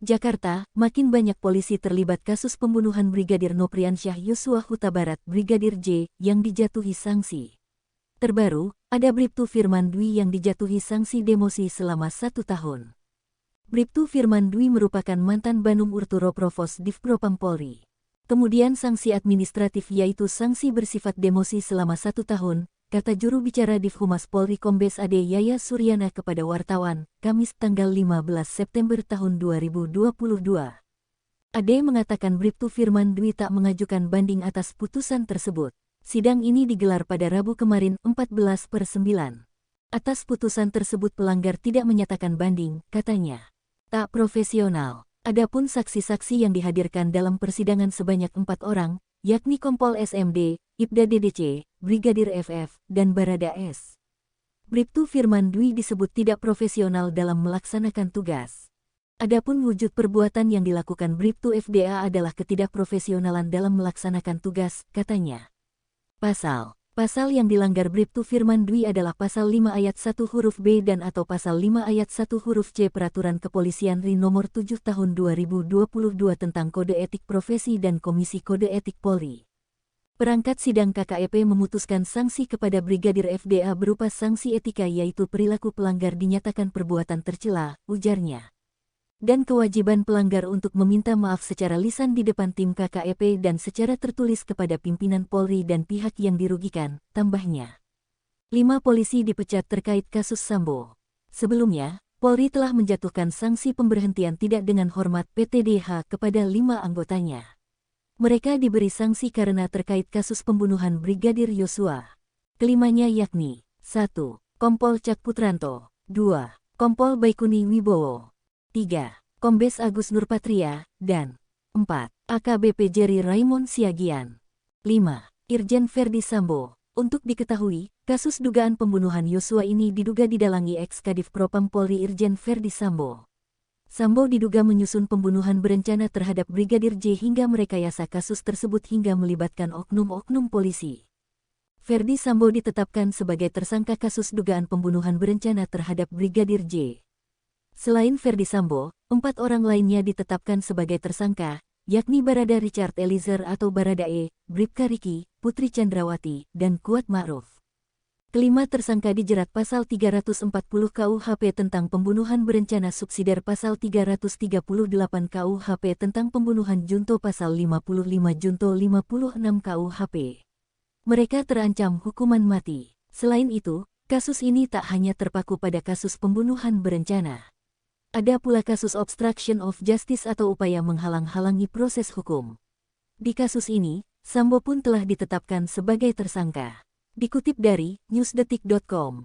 Jakarta, makin banyak polisi terlibat kasus pembunuhan Brigadir Nopriansyah Yosua Huta Barat Brigadir J yang dijatuhi sanksi. Terbaru, ada Bribtu Firman Dwi yang dijatuhi sanksi demosi selama 1 tahun. Bribtu Firman Dwi merupakan mantan Banum Urturo Provos Divpropam Polri. Kemudian sanksi administratif yaitu sanksi bersifat demosi selama 1 tahun, kata juru bicara Divhumas Polri Kombes Ade Yaya Suryana kepada wartawan, Kamis tanggal 15 September tahun 2022. Ade mengatakan Bribtu Firman Dwi tak mengajukan banding atas putusan tersebut. Sidang ini digelar pada Rabu kemarin 14/9. Atas putusan tersebut pelanggar tidak menyatakan banding, katanya. Tak profesional. Adapun saksi-saksi yang dihadirkan dalam persidangan sebanyak 4 orang, yakni Kompol SMD, Ibda DDC, Brigadir FF, dan Barada S. Bribtu Firman Dwi disebut tidak profesional dalam melaksanakan tugas. Adapun wujud perbuatan yang dilakukan Bribtu FDA adalah ketidakprofesionalan dalam melaksanakan tugas, katanya. Pasal yang dilanggar Bribtu Firman Dwi adalah Pasal 5 Ayat 1 huruf B dan atau Pasal 5 Ayat 1 huruf C Peraturan Kepolisian RI Nomor 7 Tahun 2022 tentang Kode Etik Profesi dan Komisi Kode Etik Polri. Perangkat sidang KKEP memutuskan sanksi kepada Brigadir FDA berupa sanksi etika yaitu perilaku pelanggar dinyatakan perbuatan tercela, ujarnya. Dan kewajiban pelanggar untuk meminta maaf secara lisan di depan tim KKEP dan secara tertulis kepada pimpinan Polri dan pihak yang dirugikan, tambahnya. 5 polisi dipecat terkait kasus Sambo. Sebelumnya, Polri telah menjatuhkan sanksi pemberhentian tidak dengan hormat PTDH kepada 5 anggotanya. Mereka diberi sanksi karena terkait kasus pembunuhan Brigadir Yosua. Kelimanya yakni 1. Kompol Cak Putranto 2. Kompol Baikuni Wibowo 3. Kombes Agus Nurpatria, dan 4. AKBP Jerry Raymond Siagian. 5. Irjen Ferdi Sambo. Untuk diketahui, kasus dugaan pembunuhan Yosua ini diduga didalangi ex-Kadif Propam Polri Irjen Ferdi Sambo. Sambo diduga menyusun pembunuhan berencana terhadap Brigadir J hingga merekayasa kasus tersebut hingga melibatkan oknum-oknum polisi. Ferdi Sambo ditetapkan sebagai tersangka kasus dugaan pembunuhan berencana terhadap Brigadir J. Selain Ferdi Sambo, 4 orang lainnya ditetapkan sebagai tersangka, yakni Barada Richard Eliezer atau Barada E, Bribka Riki, Putri Chandrawati, dan Kuat Ma'ruf. Kelima tersangka dijerat pasal 340 KUHP tentang pembunuhan berencana subsidiar pasal 338 KUHP tentang pembunuhan junto pasal 55 junto 56 KUHP. Mereka terancam hukuman mati. Selain itu, kasus ini tak hanya terpaku pada kasus pembunuhan berencana. Ada pula kasus obstruction of justice atau upaya menghalang-halangi proses hukum. Di kasus ini, Sambo pun telah ditetapkan sebagai tersangka. Dikutip dari newsdetik.com.